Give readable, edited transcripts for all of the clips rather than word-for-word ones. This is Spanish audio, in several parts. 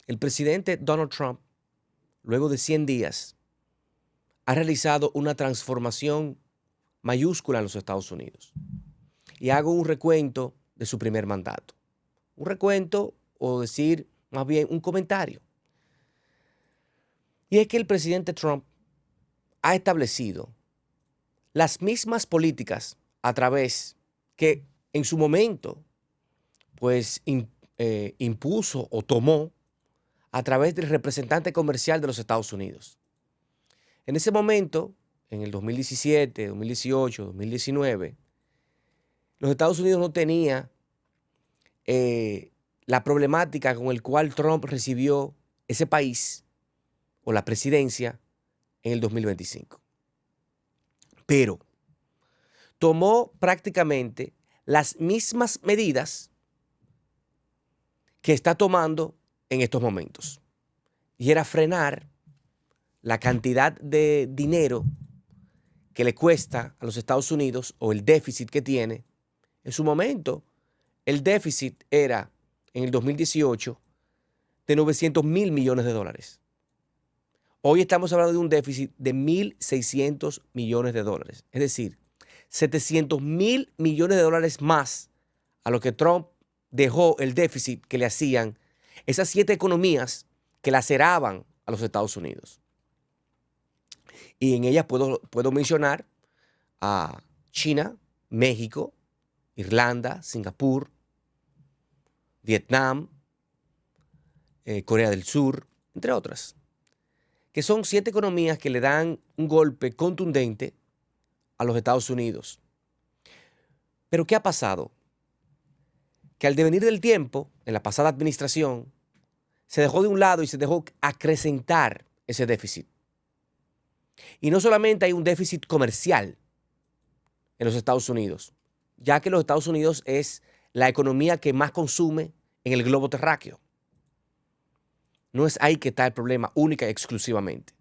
el presidente Donald Trump, luego de 100 días, ha realizado una transformación mayúscula en los Estados Unidos. Y hago un recuento de su primer mandato. Un recuento, o decir más bien un comentario. Y es que el presidente Trump ha establecido las mismas políticas a través que en su momento pues impuso o tomó a través del representante comercial de los Estados Unidos. En ese momento, en el 2017, 2018, 2019, los Estados Unidos no tenía la problemática con el cual Trump recibió ese país o la presidencia en el 2025. Pero tomó prácticamente las mismas medidas que está tomando en estos momentos. Y era frenar la cantidad de dinero que le cuesta a los Estados Unidos o el déficit que tiene. En su momento, el déficit era en el 2018 de 900,000 millones de dólares. Hoy estamos hablando de un déficit de 1.600 millones de dólares. Es decir, 700,000 millones de dólares más a lo que Trump dejó el déficit que le hacían esas 7 economías que laceraban a los Estados Unidos. Y en ellas puedo mencionar a China, México, Irlanda, Singapur, Vietnam, Corea del Sur, entre otras, que son 7 economías que le dan un golpe contundente a los Estados Unidos. Pero ¿qué ha pasado? Que al devenir del tiempo, en la pasada administración, se dejó de un lado y se dejó acrecentar ese déficit. Y no solamente hay un déficit comercial en los Estados Unidos, ya que los Estados Unidos es la economía que más consume en el globo terráqueo. No es ahí que está el problema única y exclusivamente.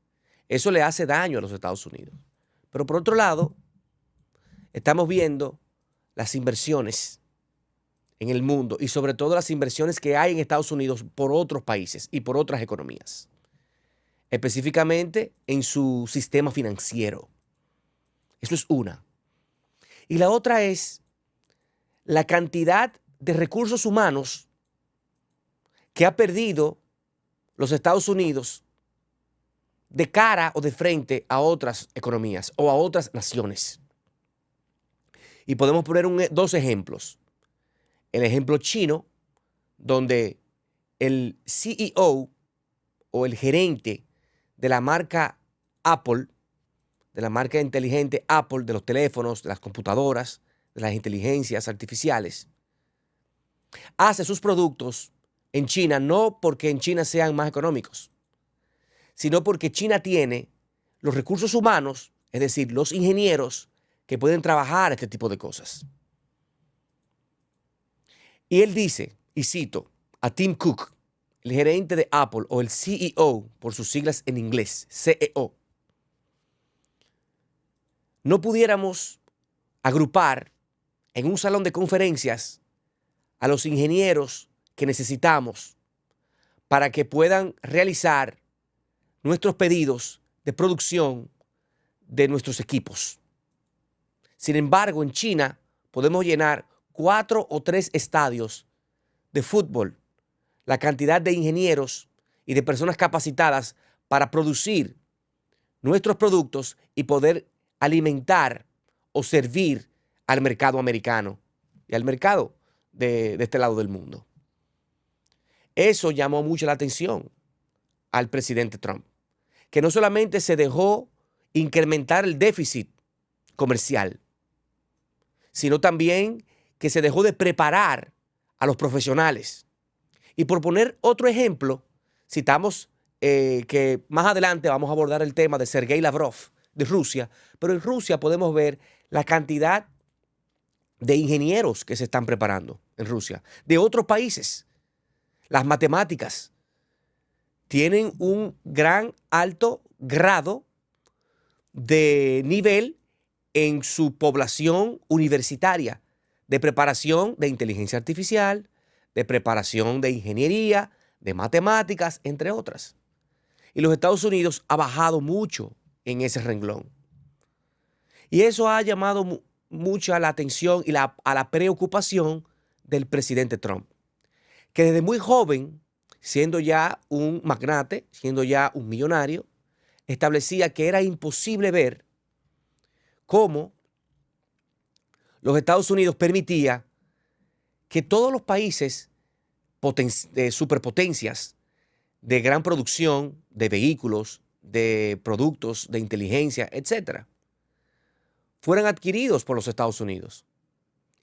Eso le hace daño a los Estados Unidos. Pero por otro lado, estamos viendo las inversiones en el mundo y sobre todo las inversiones que hay en Estados Unidos por otros países y por otras economías, específicamente en su sistema financiero. Eso es una. Y la otra es la cantidad de recursos humanos que ha perdido los Estados Unidos de cara o de frente a otras economías o a otras naciones. Y podemos poner 2 ejemplos. El ejemplo chino, donde el CEO o el gerente de la marca Apple, de la marca inteligente Apple, de los teléfonos, de las computadoras, de las inteligencias artificiales, hace sus productos en China no porque en China sean más económicos, sino porque China tiene los recursos humanos, es decir, los ingenieros que pueden trabajar este tipo de cosas. Y él dice, y cito a Tim Cook, el gerente de Apple o el CEO por sus siglas en inglés, CEO, no pudiéramos agrupar en un salón de conferencias a los ingenieros que necesitamos para que puedan realizar nuestros pedidos de producción de nuestros equipos. Sin embargo, en China podemos llenar 4 o 3 estadios de fútbol, la cantidad de ingenieros y de personas capacitadas para producir nuestros productos y poder alimentar o servir al mercado americano y al mercado de este lado del mundo. Eso llamó mucho la atención al presidente Trump, que no solamente se dejó incrementar el déficit comercial, sino también que se dejó de preparar a los profesionales. Y por poner otro ejemplo, citamos que más adelante vamos a abordar el tema de Sergei Lavrov de Rusia, pero en Rusia podemos ver la cantidad de ingenieros que se están preparando en Rusia, de otros países. Las matemáticas tienen un gran alto grado de nivel en su población universitaria, de preparación de inteligencia artificial, de preparación de ingeniería, de matemáticas, entre otras. Y los Estados Unidos ha bajado mucho en ese renglón. Y eso ha llamado mucha la atención y a la preocupación del presidente Trump, que desde muy joven, siendo ya un magnate, siendo ya un millonario, establecía que era imposible ver cómo los Estados Unidos permitía que todos los países de superpotencias de gran producción de vehículos, de productos de inteligencia, etcétera, fueran adquiridos por los Estados Unidos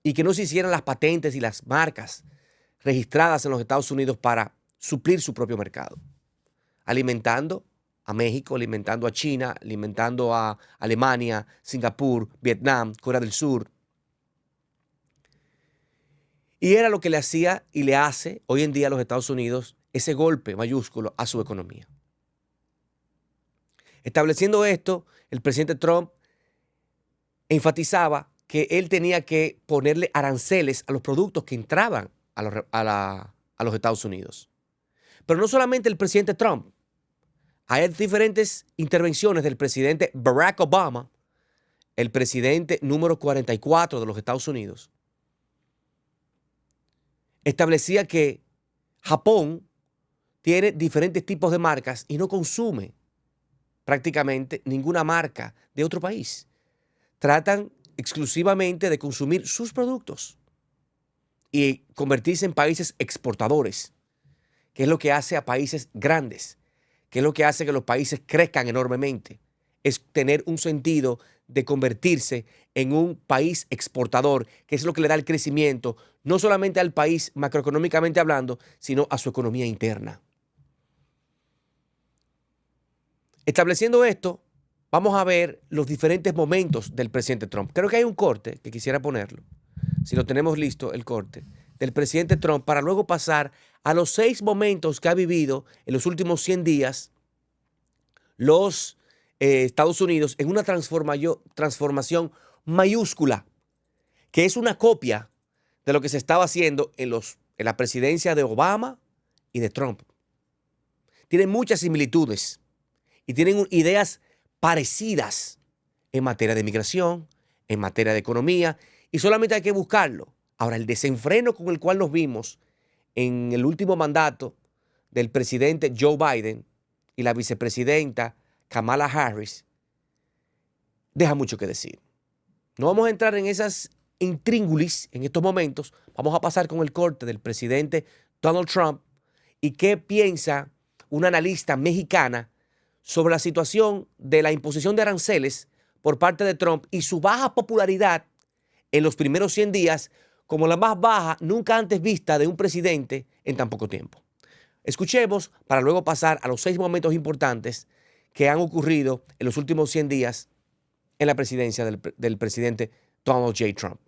y que no se hicieran las patentes y las marcas registradas en los Estados Unidos para suplir su propio mercado, alimentando a México, alimentando a China, alimentando a Alemania, Singapur, Vietnam, Corea del Sur. Y era lo que le hacía y le hace hoy en día a los Estados Unidos ese golpe mayúsculo a su economía. Estableciendo esto, el presidente Trump enfatizaba que él tenía que ponerle aranceles a los productos que entraban a los Estados Unidos. Pero no solamente el presidente Trump. Hay diferentes intervenciones del presidente Barack Obama, el presidente número 44 de los Estados Unidos. Establecía que Japón tiene diferentes tipos de marcas y no consume prácticamente ninguna marca de otro país. Tratan exclusivamente de consumir sus productos y convertirse en países exportadores, que es lo que hace a países grandes, que es lo que hace que los países crezcan enormemente. Es tener un sentido de convertirse en un país exportador, que es lo que le da el crecimiento, no solamente al país macroeconómicamente hablando, sino a su economía interna. Estableciendo esto, vamos a ver los diferentes momentos del presidente Trump. Creo que hay un corte que quisiera ponerlo, si lo tenemos listo, el corte, del presidente Trump, para luego pasar a los 6 momentos que ha vivido en los últimos 100 días los Estados Unidos en una transformación mayúscula, que es una copia de lo que se estaba haciendo en la presidencia de Obama y de Trump. Tienen muchas similitudes y tienen ideas parecidas en materia de migración, en materia de economía, y solamente hay que buscarlo. Ahora, el desenfreno con el cual nos vimos en el último mandato del presidente Joe Biden y la vicepresidenta Kamala Harris deja mucho que decir. No vamos a entrar en esas intríngulis en estos momentos. Vamos a pasar con el corte del presidente Donald Trump y qué piensa una analista mexicana sobre la situación de la imposición de aranceles por parte de Trump y su baja popularidad en los primeros 100 días como la más baja nunca antes vista de un presidente en tan poco tiempo. Escuchemos para luego pasar a los 6 momentos importantes que han ocurrido en los últimos 100 días en la presidencia del presidente Donald J. Trump.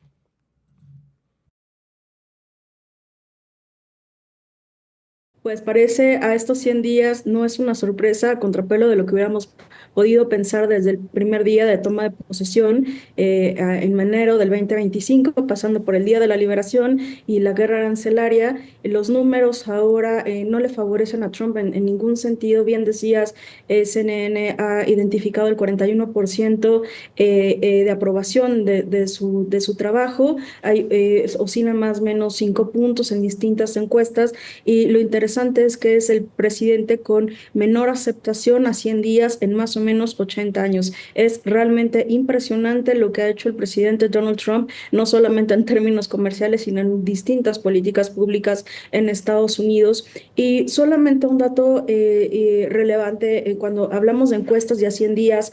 Pues parece a estos 100 días no es una sorpresa a contrapelo de lo que hubiéramos podido pensar desde el primer día de toma de posesión en enero del 2025, pasando por el Día de la Liberación y la guerra arancelaria. Los números ahora no le favorecen a Trump en ningún sentido. Bien decías, CNN ha identificado el 41% de aprobación de su trabajo. Oscila más o menos 5 puntos en distintas encuestas y lo interesante es que es el presidente con menor aceptación a 100 días en más o menos 80 años. Es realmente impresionante lo que ha hecho el presidente Donald Trump, no solamente en términos comerciales, sino en distintas políticas públicas en Estados Unidos. Y solamente un dato relevante, cuando hablamos de encuestas de a 100 días,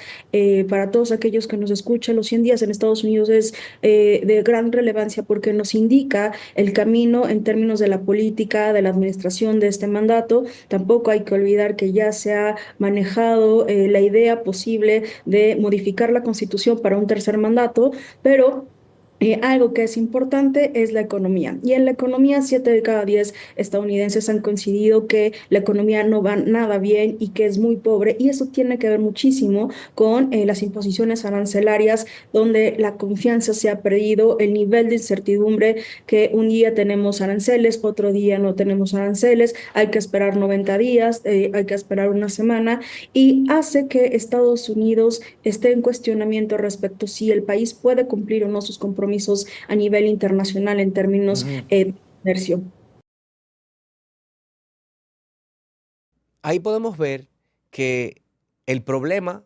para todos aquellos que nos escuchan, los 100 días en Estados Unidos es de gran relevancia porque nos indica el camino en términos de la política, de la administración de este mandato. Tampoco hay que olvidar que ya se ha manejado la idea posible de modificar la Constitución para un tercer mandato, pero Algo que es importante es la economía. Y en la economía, 7 de cada 10 estadounidenses han coincidido que la economía no va nada bien y que es muy pobre. Y eso tiene que ver muchísimo con las imposiciones arancelarias, donde la confianza se ha perdido, el nivel de incertidumbre, que un día tenemos aranceles, otro día no tenemos aranceles, hay que esperar 90 días, hay que esperar una semana, y hace que Estados Unidos esté en cuestionamiento respecto si el país puede cumplir o no sus compromisos a nivel internacional en términos de comercio. Ahí podemos ver que el problema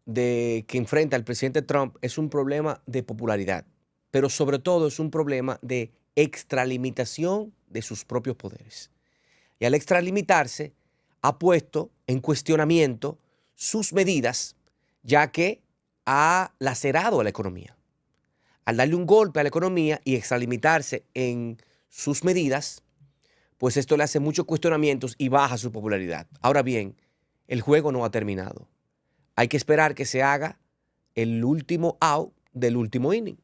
que enfrenta el presidente Trump es un problema de popularidad, pero sobre todo es un problema de extralimitación de sus propios poderes. Y al extralimitarse, ha puesto en cuestionamiento sus medidas, ya que ha lacerado a la economía. Al darle un golpe a la economía y extralimitarse en sus medidas, pues esto le hace muchos cuestionamientos y baja su popularidad. Ahora bien, el juego no ha terminado. Hay que esperar que se haga el último out del último inning.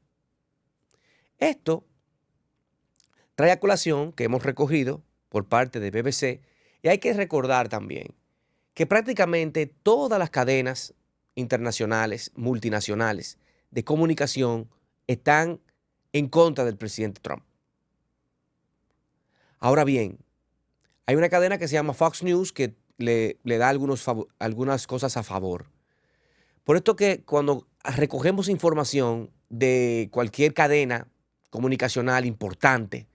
Esto trae a colación que hemos recogido por parte de BBC, y hay que recordar también que prácticamente todas las cadenas internacionales, multinacionales de comunicación están en contra del presidente Trump. Ahora bien, hay una cadena que se llama Fox News que le da algunas cosas a favor. Por esto que cuando recogemos información de cualquier cadena comunicacional importante,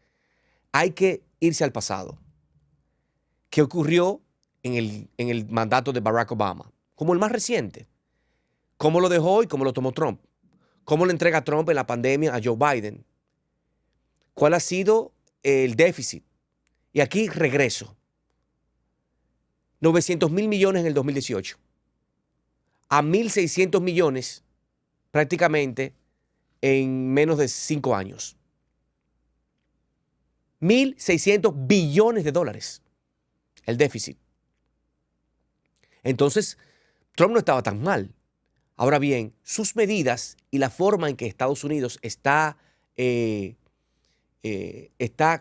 hay que irse al pasado. ¿Qué ocurrió en el mandato de Barack Obama? Como el más reciente. ¿Cómo lo dejó y cómo lo tomó Trump? ¿Cómo le entrega Trump en la pandemia a Joe Biden? ¿Cuál ha sido el déficit? Y aquí regreso. 900.000 millones en el 2018. A 1.600 millones prácticamente en menos de 5 años. 1.600 billones de dólares el déficit. Entonces, Trump no estaba tan mal. Ahora bien, sus medidas y la forma en que Estados Unidos está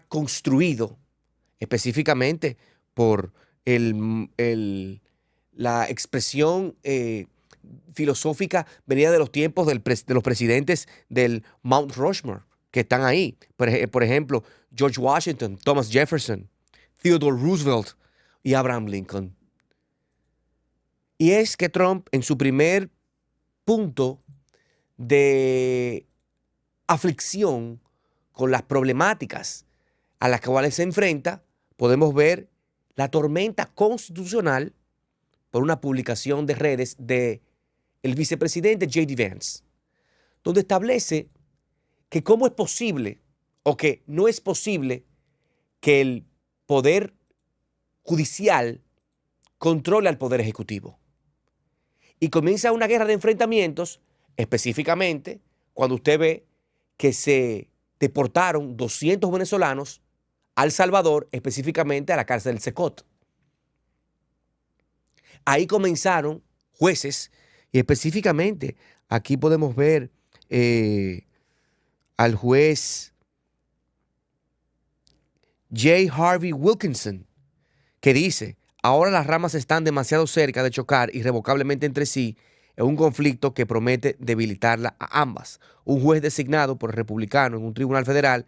construido específicamente por la expresión filosófica venida de los tiempos de los presidentes del Mount Rushmore que están ahí. Por ejemplo, George Washington, Thomas Jefferson, Theodore Roosevelt y Abraham Lincoln. Y es que Trump, en su primer punto de aflicción con las problemáticas a las cuales se enfrenta, podemos ver la tormenta constitucional por una publicación de redes de el vicepresidente J.D. Vance, donde establece que cómo es posible o que no es posible que el poder judicial controle al poder ejecutivo. Y comienza una guerra de enfrentamientos, específicamente cuando usted ve que se deportaron 200 venezolanos a El Salvador, específicamente a la cárcel del Secot. Ahí comenzaron jueces, y específicamente aquí podemos ver al juez J. Harvey Wilkinson, que dice: ahora las ramas están demasiado cerca de chocar irrevocablemente entre sí en un conflicto que promete debilitarla a ambas. Un juez designado por el republicano en un tribunal federal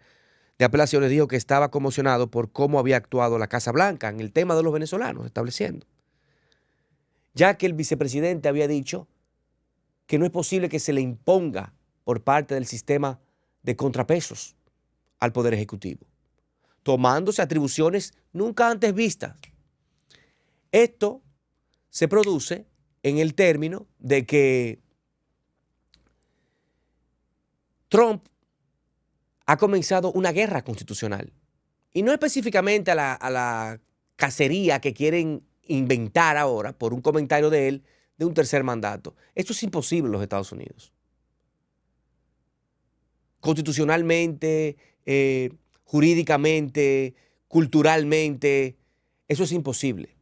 de apelaciones dijo que estaba conmocionado por cómo había actuado la Casa Blanca en el tema de los venezolanos, estableciendo, ya que el vicepresidente había dicho que no es posible que se le imponga por parte del sistema de contrapesos al Poder Ejecutivo, tomándose atribuciones nunca antes vistas. Esto se produce en el término de que Trump ha comenzado una guerra constitucional. Y no específicamente a la cacería que quieren inventar ahora por un comentario de él de un tercer mandato. Esto es imposible en los Estados Unidos. Constitucionalmente, jurídicamente, culturalmente, eso es imposible.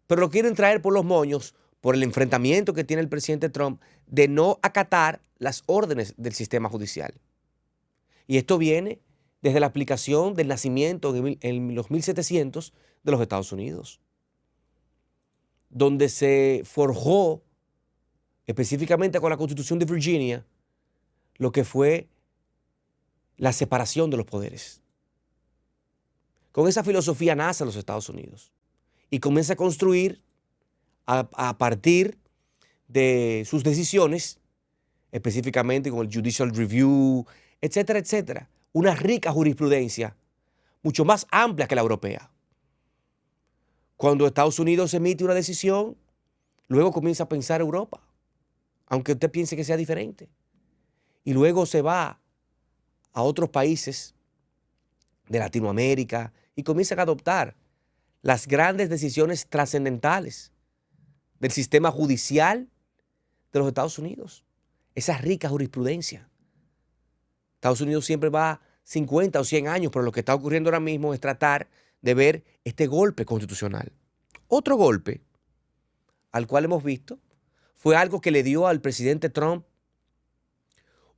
Pero lo quieren traer por los moños por el enfrentamiento que tiene el presidente Trump de no acatar las órdenes del sistema judicial. Y esto viene desde la aplicación del nacimiento en los 1700 de los Estados Unidos, donde se forjó específicamente con la Constitución de Virginia lo que fue la separación de los poderes. Con esa filosofía nace los Estados Unidos y comienza a construir a partir de sus decisiones, específicamente con el Judicial Review, etcétera, etcétera, una rica jurisprudencia, mucho más amplia que la europea. Cuando Estados Unidos emite una decisión, luego comienza a pensar Europa, aunque usted piense que sea diferente. Y luego se va a otros países de Latinoamérica y comienzan a adoptar las grandes decisiones trascendentales del sistema judicial de los Estados Unidos. Esa rica jurisprudencia. Estados Unidos siempre va 50 o 100 años, pero lo que está ocurriendo ahora mismo es tratar de ver este golpe constitucional. Otro golpe al cual hemos visto fue algo que le dio al presidente Trump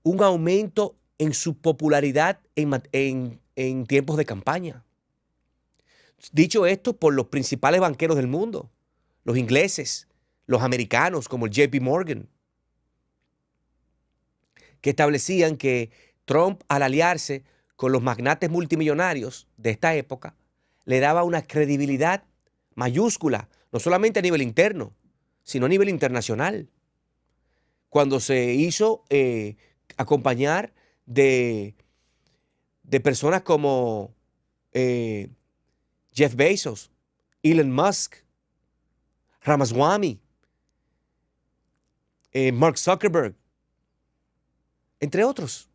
un aumento en su popularidad en tiempos de campaña. Dicho esto por los principales banqueros del mundo, los ingleses, los americanos como el JP Morgan, que establecían que Trump, al aliarse con los magnates multimillonarios de esta época, le daba una credibilidad mayúscula, no solamente a nivel interno, sino a nivel internacional. Cuando se hizo acompañar de personas como Jeff Bezos, Elon Musk, Ramaswamy, Mark Zuckerberg, entre otros.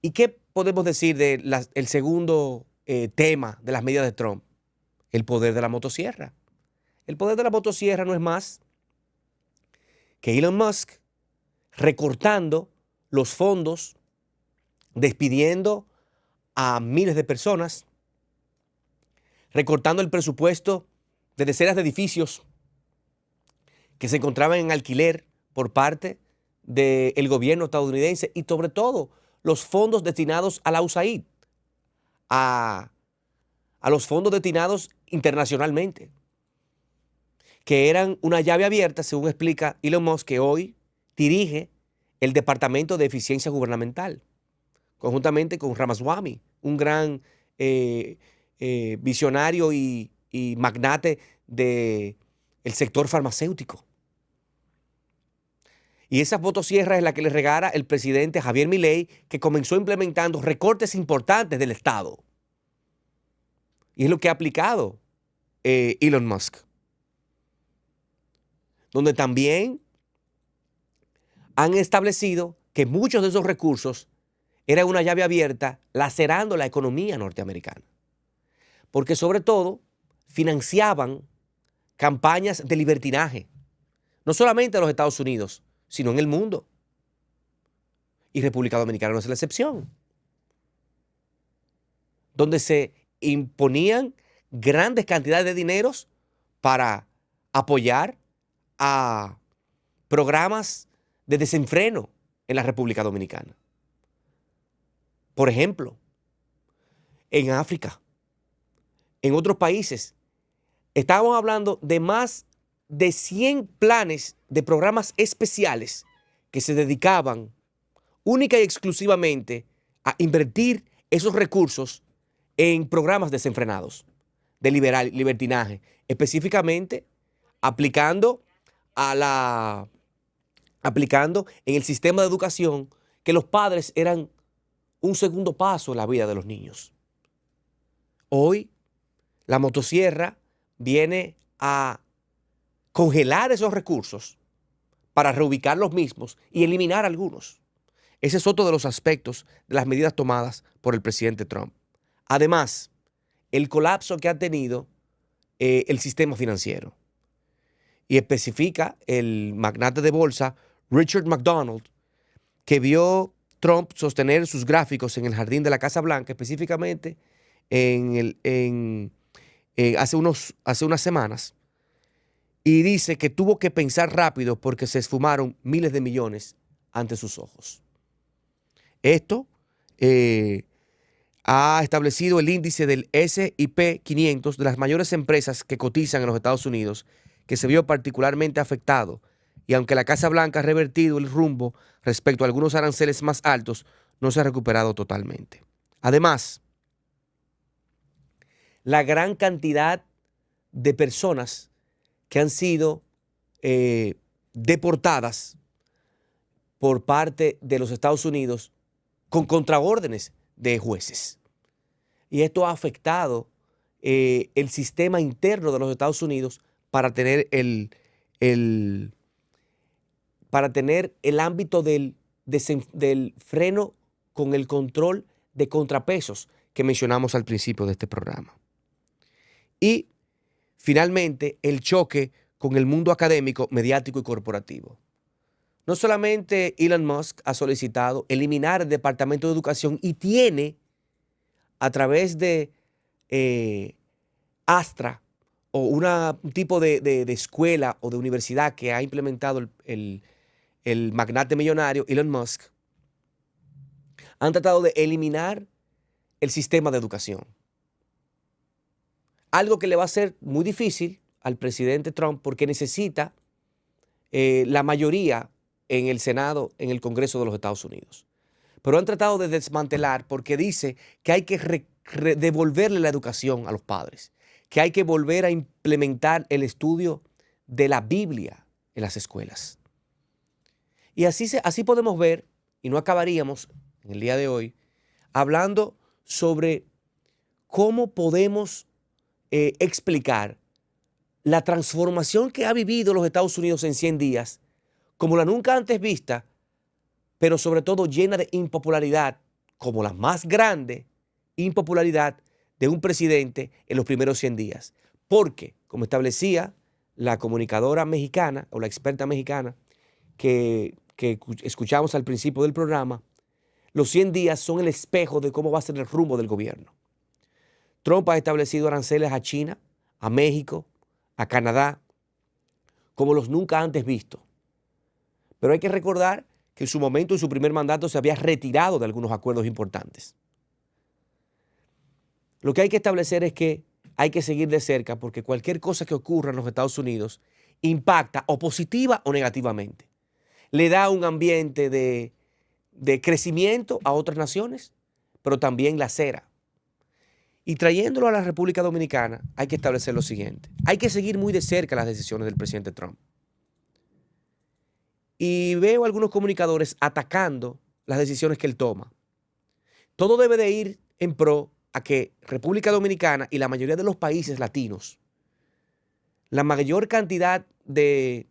¿Y qué podemos decir del segundo tema de las medidas de Trump? El poder de la motosierra. El poder de la motosierra no es más que Elon Musk recortando los fondos, despidiendo a miles de personas, recortando el presupuesto de decenas de edificios que se encontraban en alquiler por parte del gobierno estadounidense y sobre todo los fondos destinados a la USAID, a los fondos destinados internacionalmente, que eran una llave abierta, según explica Elon Musk, que hoy dirige el Departamento de Eficiencia Gubernamental, conjuntamente con Ramaswamy, un gran visionario y magnate del sector farmacéutico. Y esa motosierra es la que le regala el presidente Javier Milei, que comenzó implementando recortes importantes del Estado. Y es lo que ha aplicado Elon Musk, donde también han establecido que muchos de esos recursos eran una llave abierta, lacerando la economía norteamericana. Porque sobre todo financiaban campañas de libertinaje, no solamente en los Estados Unidos, sino en el mundo. Y República Dominicana no es la excepción. Donde se imponían grandes cantidades de dineros para apoyar a programas de desenfreno en la República Dominicana. Por ejemplo, en África, en otros países, estábamos hablando de más de 100 planes de programas especiales que se dedicaban única y exclusivamente a invertir esos recursos en programas desenfrenados de libertinaje, específicamente aplicando en el sistema de educación que los padres eran un segundo paso en la vida de los niños. Hoy la motosierra viene a congelar esos recursos para reubicar los mismos y eliminar algunos. Ese es otro de los aspectos de las medidas tomadas por el presidente Trump. Además, el colapso que ha tenido el sistema financiero. Y especifica el magnate de bolsa Richard McDonald, que vio Trump sostener sus gráficos en el jardín de la Casa Blanca, específicamente hace unas semanas, y dice que tuvo que pensar rápido porque se esfumaron miles de millones ante sus ojos. Esto ha establecido el índice del S&P 500 de las mayores empresas que cotizan en los Estados Unidos, que se vio particularmente afectado. Y aunque la Casa Blanca ha revertido el rumbo respecto a algunos aranceles más altos, no se ha recuperado totalmente. Además, la gran cantidad de personas que han sido deportadas por parte de los Estados Unidos con contraórdenes de jueces. Y esto ha afectado el sistema interno de los Estados Unidos para tener el ámbito del freno con el control de contrapesos que mencionamos al principio de este programa. Y finalmente el choque con el mundo académico, mediático y corporativo. No solamente Elon Musk ha solicitado eliminar el Departamento de Educación y tiene, a través de Astra o un tipo de escuela o de universidad que ha implementado el magnate millonario Elon Musk, han tratado de eliminar el sistema de educación. Algo que le va a ser muy difícil al presidente Trump porque necesita la mayoría en el Senado, en el Congreso de los Estados Unidos. Pero han tratado de desmantelar porque dice que hay que devolverle la educación a los padres, que hay que volver a implementar el estudio de la Biblia en las escuelas. Y así podemos ver, y no acabaríamos en el día de hoy, hablando sobre cómo podemos explicar la transformación que ha vivido los Estados Unidos en 100 días, como la nunca antes vista, pero sobre todo llena de impopularidad, como la más grande impopularidad de un presidente en los primeros 100 días. Porque, como establecía la comunicadora mexicana o la experta mexicana que escuchamos al principio del programa, los 100 días son el espejo de cómo va a ser el rumbo del gobierno. Trump ha establecido aranceles a China, a México, a Canadá, como los nunca antes vistos. Pero hay que recordar que en su momento, en su primer mandato, se había retirado de algunos acuerdos importantes. Lo que hay que establecer es que hay que seguir de cerca porque cualquier cosa que ocurra en los Estados Unidos impacta o positiva o negativamente. Le da un ambiente de crecimiento a otras naciones, pero también lacera. Y trayéndolo a la República Dominicana, hay que establecer lo siguiente. Hay que seguir muy de cerca las decisiones del presidente Trump. Y veo a algunos comunicadores atacando las decisiones que él toma. Todo debe de ir en pro a que República Dominicana y la mayoría de los países latinos, la mayor cantidad de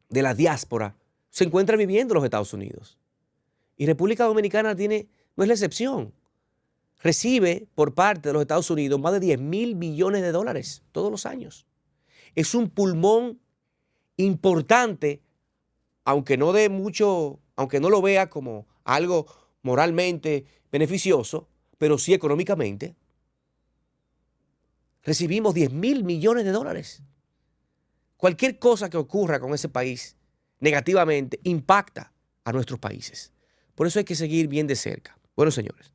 la diáspora se encuentra viviendo en los Estados Unidos. Y República Dominicana no es la excepción. Recibe por parte de los Estados Unidos más de 10,000 billones de dólares todos los años. Es un pulmón importante, aunque no lo vea como algo moralmente beneficioso, pero sí económicamente. Recibimos 10,000 millones de dólares. Cualquier cosa que ocurra con ese país negativamente impacta a nuestros países. Por eso hay que seguir bien de cerca. Bueno, señores,